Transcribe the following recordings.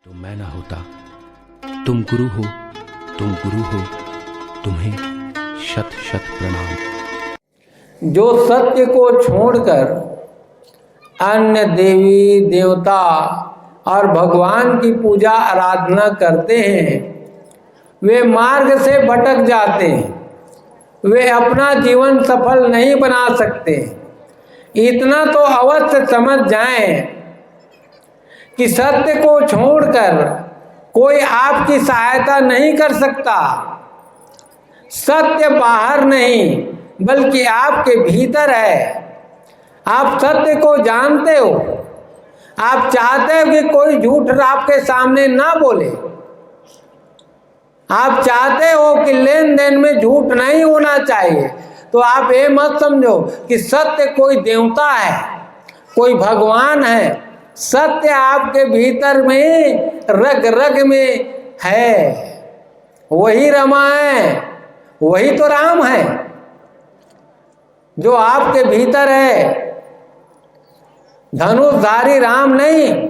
तो मैं ना होता। तुम गुरु हो, तुम गुरु हो, तुम्हें शत शत प्रणाम। जो सत्य को छोड़कर अन्य देवी देवता और भगवान की पूजा आराधना करते हैं, वे मार्ग से भटक जाते हैं। वे अपना जीवन सफल नहीं बना सकते। इतना तो अवश्य समझ जाएं कि सत्य को छोड़कर कोई आपकी सहायता नहीं कर सकता। सत्य बाहर नहीं बल्कि आपके भीतर है। आप सत्य को जानते हो। आप चाहते हो कि कोई झूठ आपके सामने ना बोले। आप चाहते हो कि लेन देन में झूठ नहीं होना चाहिए। तो आप ये मत समझो कि सत्य कोई देवता है, कोई भगवान है। सत्य आपके भीतर में रग रग में है। वही रमा है, वही तो राम है जो आपके भीतर है। धनुषधारी राम नहीं,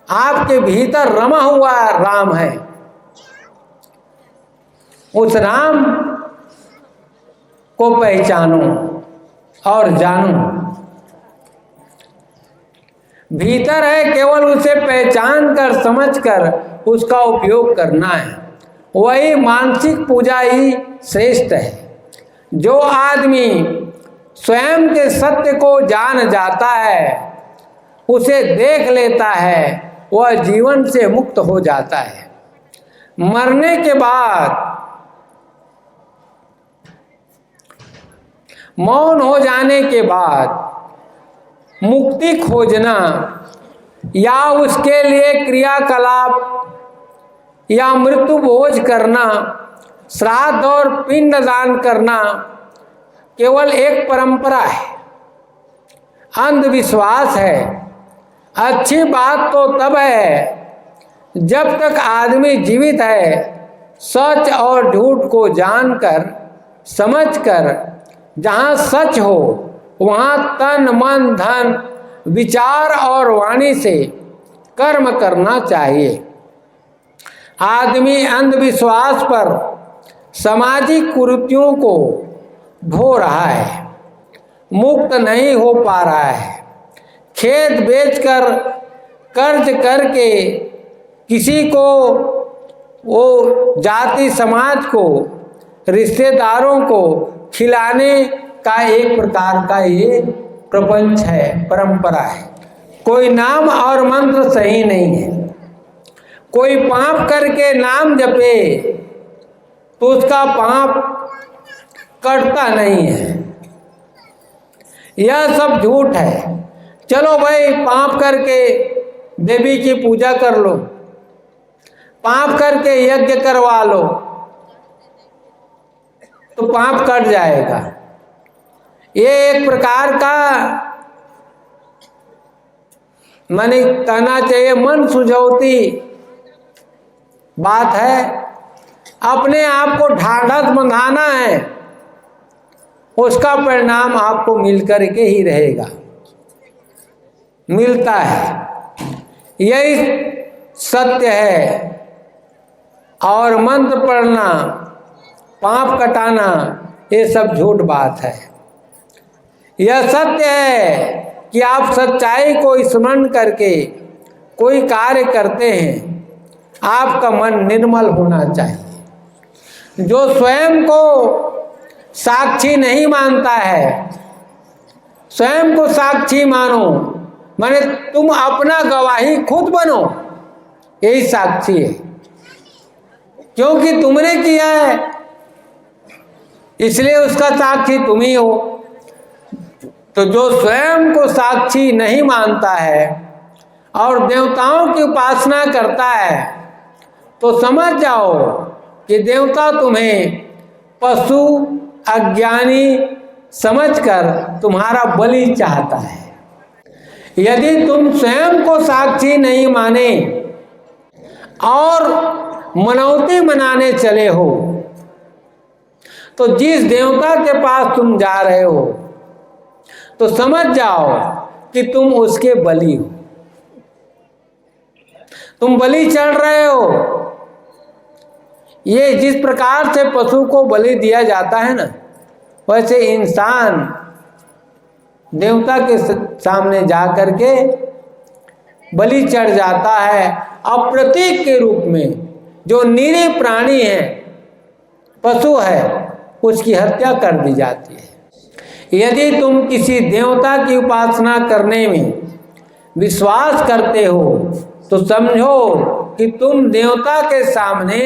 आपके भीतर रमा हुआ राम है। उस राम को पहचानो और जानो। भीतर है, केवल उसे पहचान कर समझ कर उसका उपयोग करना है। वही मानसिक पूजा ही श्रेष्ठ है। जो आदमी स्वयं के सत्य को जान जाता है, उसे देख लेता है, वह जीवन से मुक्त हो जाता है। मरने के बाद मौन हो जाने के बाद मुक्ति खोजना या उसके लिए क्रियाकलाप या मृत्यु भोज करना, श्राद्ध और पिंडदान करना केवल एक परंपरा है, अंधविश्वास है। अच्छी बात तो तब है जब तक आदमी जीवित है, सच और झूठ को जानकर समझकर जहाँ सच हो वहाँ तन मन धन विचार और वाणी से कर्म करना चाहिए। आदमी अंधविश्वास पर सामाजिक कुरीतियों को ढो रहा है, मुक्त नहीं हो पा रहा है। खेत बेचकर कर्ज करके किसी को, वो जाति समाज को, रिश्तेदारों को खिलाने का एक प्रकार का ये प्रपंच है, परंपरा है। कोई नाम और मंत्र सही नहीं है। कोई पाप करके नाम जपे तो उसका पाप कटता नहीं है। यह सब झूठ है। चलो भाई, पाप करके देवी की पूजा कर लो, पाप करके यज्ञ करवा लो तो पाप कट जाएगा। ये एक प्रकार का माने कहना चाहिए मन सुझौती बात है। अपने आप को ढाढ़स बंधाना है, उसका परिणाम आपको मिलकर के ही रहेगा, मिलता है। यही सत्य है। और मंत्र पढ़ना, पाप कटाना, ये सब झूठ बात है। यह सत्य है कि आप सच्चाई को स्मरण करके कोई कार्य करते हैं, आपका मन निर्मल होना चाहिए। जो स्वयं को साक्षी नहीं मानता है, स्वयं को साक्षी मानो, माने तुम अपना गवाही खुद बनो, यही साक्षी है। क्योंकि तुमने किया है इसलिए उसका साक्षी तुम ही हो। तो जो स्वयं को साक्षी नहीं मानता है और देवताओं की उपासना करता है, तो समझ जाओ कि देवता तुम्हें पशु अज्ञानी समझकर तुम्हारा बलि चाहता है। यदि तुम स्वयं को साक्षी नहीं माने और मनौती मनाने चले हो, तो जिस देवता के पास तुम जा रहे हो तो समझ जाओ कि तुम उसके बलि हो। तुम बलि चढ़ रहे हो। ये जिस प्रकार से पशु को बलि दिया जाता है ना, वैसे इंसान देवता के सामने जा करके बलि चढ़ जाता है। और प्रतीक के रूप में जो निरीह प्राणी है, पशु है, उसकी हत्या कर दी जाती है। यदि तुम किसी देवता की उपासना करने में विश्वास करते हो तो समझो कि तुम देवता के सामने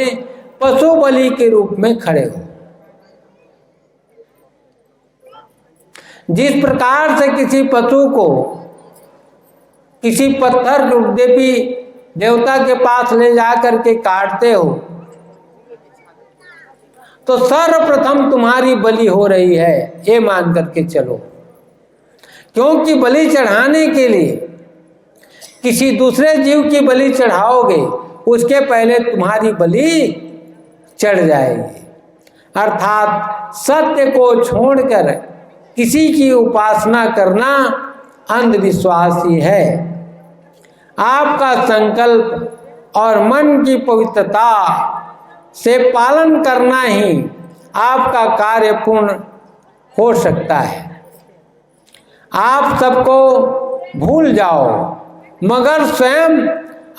पशु बलि के रूप में खड़े हो। जिस प्रकार से किसी पशु को किसी पत्थर देवी देवता के पास ले जाकर के काटते हो, तो सर्वप्रथम तुम्हारी बलि हो रही है, ये मान करके चलो। क्योंकि बलि चढ़ाने के लिए किसी दूसरे जीव की बलि चढ़ाओगे, उसके पहले तुम्हारी बलि चढ़ जाएगी। अर्थात सत्य को छोड़कर किसी की उपासना करना अंधविश्वास ही है। आपका संकल्प और मन की पवित्रता से पालन करना ही आपका कार्य पूर्ण हो सकता है। आप सबको भूल जाओ, मगर स्वयं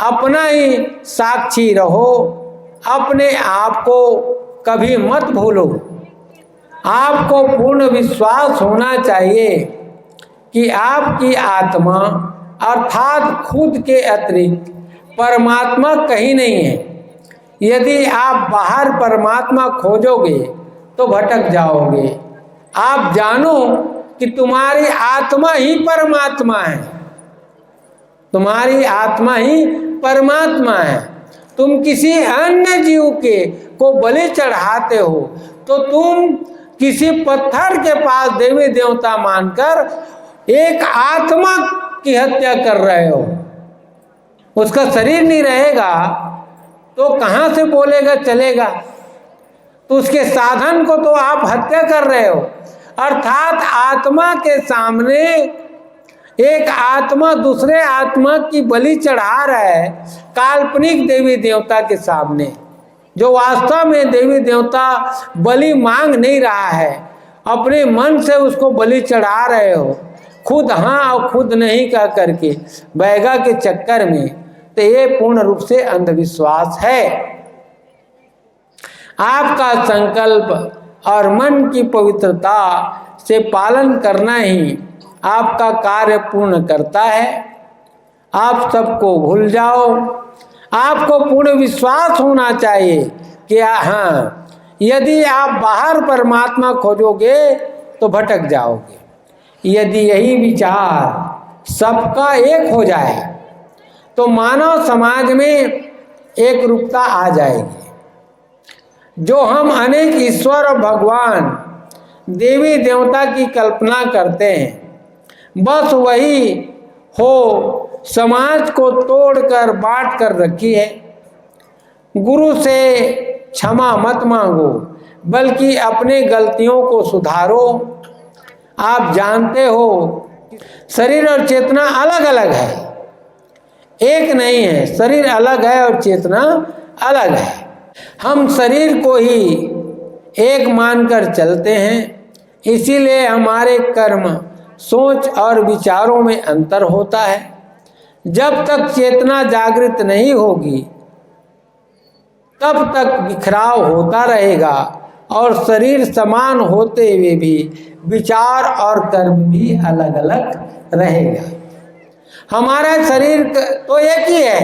अपना ही साक्षी रहो। अपने आप को कभी मत भूलो। आपको पूर्ण विश्वास होना चाहिए कि आपकी आत्मा अर्थात खुद के अतिरिक्त परमात्मा कहीं नहीं है। यदि आप बाहर परमात्मा खोजोगे तो भटक जाओगे। आप जानो कि तुम्हारी आत्मा ही परमात्मा है, तुम्हारी आत्मा ही परमात्मा है। तुम किसी अन्य जीव के को बलि चढ़ाते हो तो तुम किसी पत्थर के पास देवी देवता मानकर एक आत्मा की हत्या कर रहे हो। उसका शरीर नहीं रहेगा तो कहाँ से बोलेगा चलेगा। तो उसके साधन को तो आप हत्या कर रहे हो। अर्थात आत्मा के सामने एक आत्मा दूसरे आत्मा की बलि चढ़ा रहा है, काल्पनिक देवी देवता के सामने, जो वास्तव में देवी देवता बलि मांग नहीं रहा है। अपने मन से उसको बलि चढ़ा रहे हो, खुद हाँ और खुद नहीं कह करके बैगा के चक्कर में। तो ये पूर्ण रूप से अंधविश्वास है। आपका संकल्प और मन की पवित्रता से पालन करना ही आपका कार्य पूर्ण करता है। आप सबको भूल जाओ। आपको पूर्ण विश्वास होना चाहिए कि हाँ, यदि आप बाहर परमात्मा खोजोगे तो भटक जाओगे। यदि यही विचार सबका एक हो जाए तो मानव समाज में एक रूपता आ जाएगी। जो हम अनेक ईश्वर और भगवान देवी देवता की कल्पना करते हैं, बस वही हो समाज को तोड़कर बांट कर रखी है। गुरु से क्षमा मत मांगो, बल्कि अपने गलतियों को सुधारो। आप जानते हो शरीर और चेतना अलग अलग है, एक नहीं है। शरीर अलग है और चेतना अलग है। हम शरीर को ही एक मानकर चलते हैं, इसीलिए हमारे कर्म, सोच और विचारों में अंतर होता है। जब तक चेतना जागृत नहीं होगी तब तक बिखराव होता रहेगा और शरीर समान होते हुए भी विचार और कर्म भी अलग अलग रहेगा। हमारा शरीर तो एक ही है,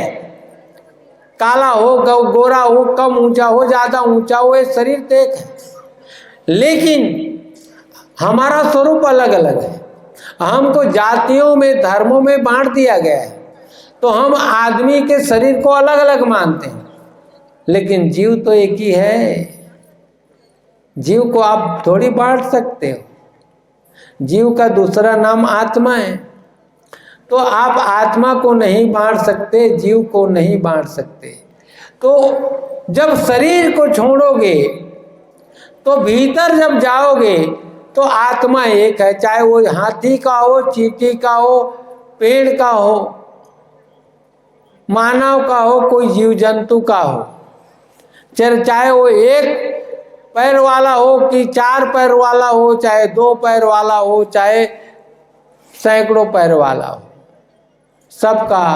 काला हो, गोरा हो, कम ऊंचा हो, ज्यादा ऊंचा हो, ये शरीर तो एक है, लेकिन हमारा स्वरूप अलग अलग है। हमको जातियों में, धर्मों में बांट दिया गया है, तो हम आदमी के शरीर को अलग अलग मानते हैं, लेकिन जीव तो एक ही है। जीव को आप थोड़ी बांट सकते हो। जीव का दूसरा नाम आत्मा है, तो आप आत्मा को नहीं बांट सकते, जीव को नहीं बांट सकते। तो जब शरीर को छोड़ोगे तो भीतर जब जाओगे तो आत्मा एक है, चाहे वो हाथी का हो, चींटी का हो, पेड़ का हो, मानव का हो, कोई जीव जंतु का हो, चाहे वो एक पैर वाला हो कि 4 पैर वाला हो, चाहे 2 पैर वाला हो, चाहे सैकड़ों पैर वाला हो, सबका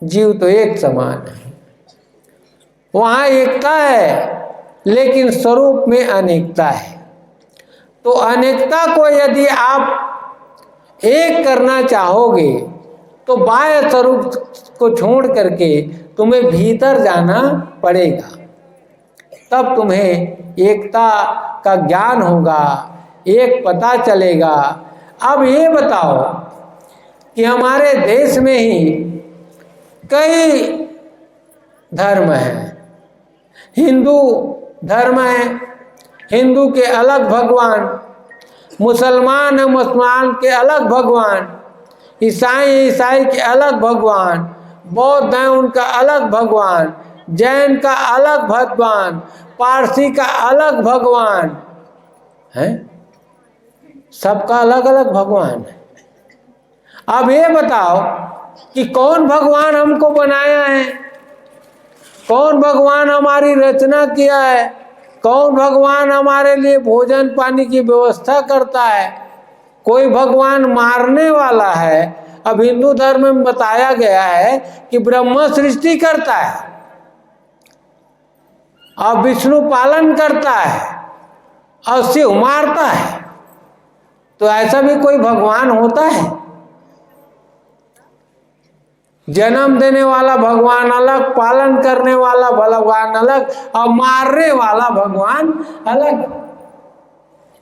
जीव तो एक समान है। वहाँ एकता है लेकिन स्वरूप में अनेकता है। तो अनेकता को यदि आप एक करना चाहोगे तो बाह्य स्वरूप को छोड़ करके तुम्हें भीतर जाना पड़ेगा, तब तुम्हें एकता का ज्ञान होगा, एक पता चलेगा। अब ये बताओ कि हमारे देश में ही कई धर्म हैं। हिंदू धर्म है, हिंदू के अलग भगवान, मुसलमान है, मुसलमान के अलग भगवान, ईसाई के अलग भगवान, बौद्ध है उनका अलग भगवान, जैन का अलग भगवान, पारसी का अलग भगवान है, सबका अलग अलग भगवान है। अब ये बताओ कि कौन भगवान हमको बनाया है, कौन भगवान हमारी रचना किया है, कौन भगवान हमारे लिए भोजन पानी की व्यवस्था करता है। कोई भगवान मारने वाला है। अब हिंदू धर्म में बताया गया है कि ब्रह्मा सृष्टि करता है और विष्णु पालन करता है और शिव मारता है। तो ऐसा भी कोई भगवान होता है? जन्म देने वाला भगवान अलग, पालन करने वाला भगवान अलग और मारने वाला भगवान अलग।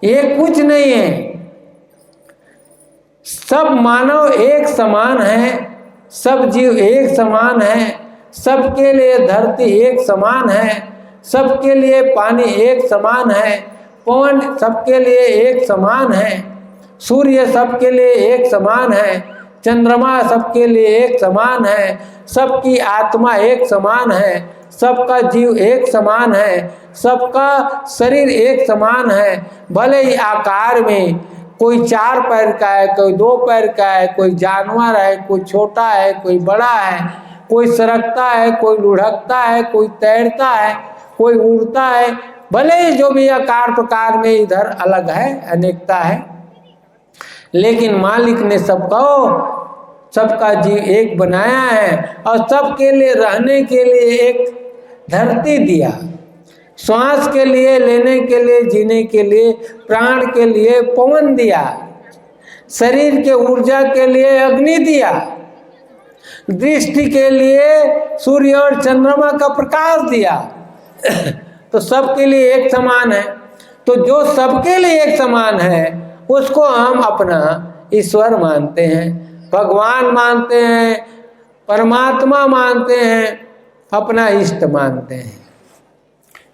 ये कुछ नहीं है। सब मानव एक समान है, सब जीव एक समान है, सबके लिए धरती एक समान है, सबके लिए पानी एक समान है, पवन सबके लिए एक समान है, सूर्य सबके लिए एक समान है, चंद्रमा सबके लिए एक समान है, सबकी आत्मा एक समान है, सबका जीव एक समान है, सबका शरीर एक समान है। भले ही आकार में कोई 4 पैर का है, कोई 2 पैर का है, कोई जानवर है, कोई छोटा है, कोई बड़ा है, कोई सरकता है, कोई लुढ़कता है, कोई तैरता है, कोई उड़ता है। भले ही जो भी आकार प्रकार में इधर अलग है, अनेकता है, लेकिन मालिक ने सबका जीव एक बनाया है और सबके लिए रहने के लिए एक धरती दिया, श्वास के लिए, लेने के लिए, जीने के लिए, प्राण के लिए पवन दिया, शरीर के ऊर्जा के लिए अग्नि दिया, दृष्टि के लिए सूर्य और चंद्रमा का प्रकाश दिया। तो सबके लिए एक समान है। तो जो सबके लिए एक समान है उसको हम अपना ईश्वर मानते हैं, भगवान मानते हैं, परमात्मा मानते हैं, अपना इष्ट मानते हैं।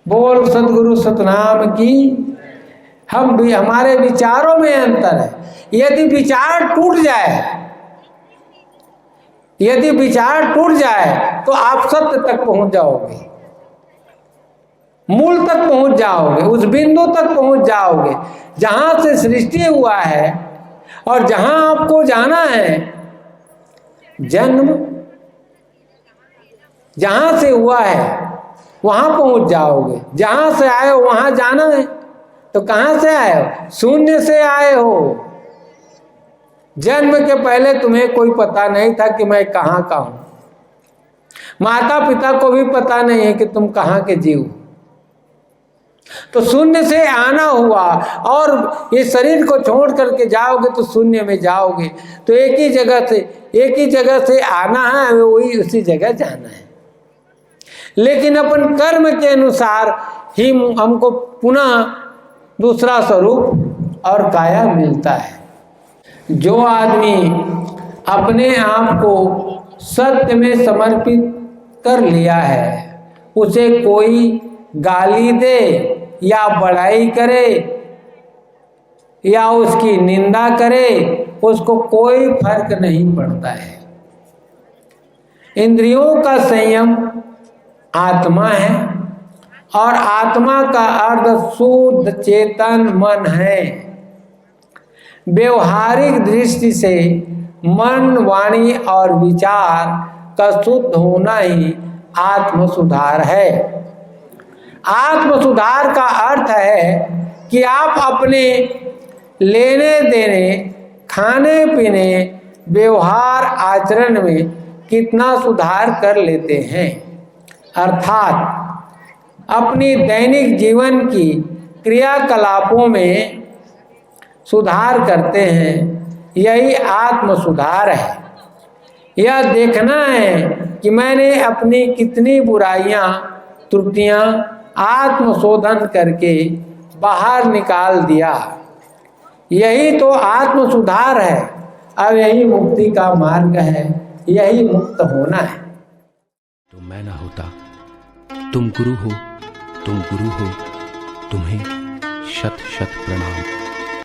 बोल सतगुरु सतनाम की। हम भी, हमारे विचारों में अंतर है। यदि विचार टूट जाए तो आप सत्य तक पहुंच जाओगे, मूल तक पहुंच जाओगे, उस बिंदु तक पहुंच जाओगे जहां से सृष्टि हुआ है और जहां आपको जाना है। जन्म जहां से हुआ है वहां पहुंच जाओगे, जहां से आए हो वहां जाना है। तो कहां से आए हो? शून्य से आए हो। जन्म के पहले तुम्हें कोई पता नहीं था कि मैं कहां का हूं। माता पिता को भी पता नहीं है कि तुम कहां के जीव हो। तो शून्य से आना हुआ और ये शरीर को छोड़ करके जाओगे तो शून्य में जाओगे। तो एक ही जगह से आना है, वही उसी जगह जाना है। लेकिन अपन कर्म के अनुसार ही हमको पुनः दूसरा स्वरूप और काया मिलता है। जो आदमी अपने आप को सत्य में समर्पित कर लिया है, उसे कोई गाली दे या बड़ाई करे या उसकी निंदा करे, उसको कोई फर्क नहीं पड़ता है। इंद्रियों का संयम आत्मा है और आत्मा का अर्थ शुद्ध चेतन मन है। व्यवहारिक दृष्टि से मन, वाणी और विचार का शुद्ध होना ही आत्म सुधार है। आत्म सुधार का अर्थ है कि आप अपने लेने देने, खाने पीने, व्यवहार आचरण में कितना सुधार कर लेते हैं, अर्थात अपनी दैनिक जीवन की क्रियाकलापों में सुधार करते हैं। यही आत्म सुधार है। यह देखना है कि मैंने अपनी कितनी बुराइयां, त्रुटियां आत्मशोधन करके बाहर निकाल दिया। यही तो आत्म सुधार है। अब यही मुक्ति का मार्ग है, यही मुक्त होना है। तो मैं ना होता, तुम गुरु हो, तुम गुरु हो, तुम्हें शत शत प्रणाम।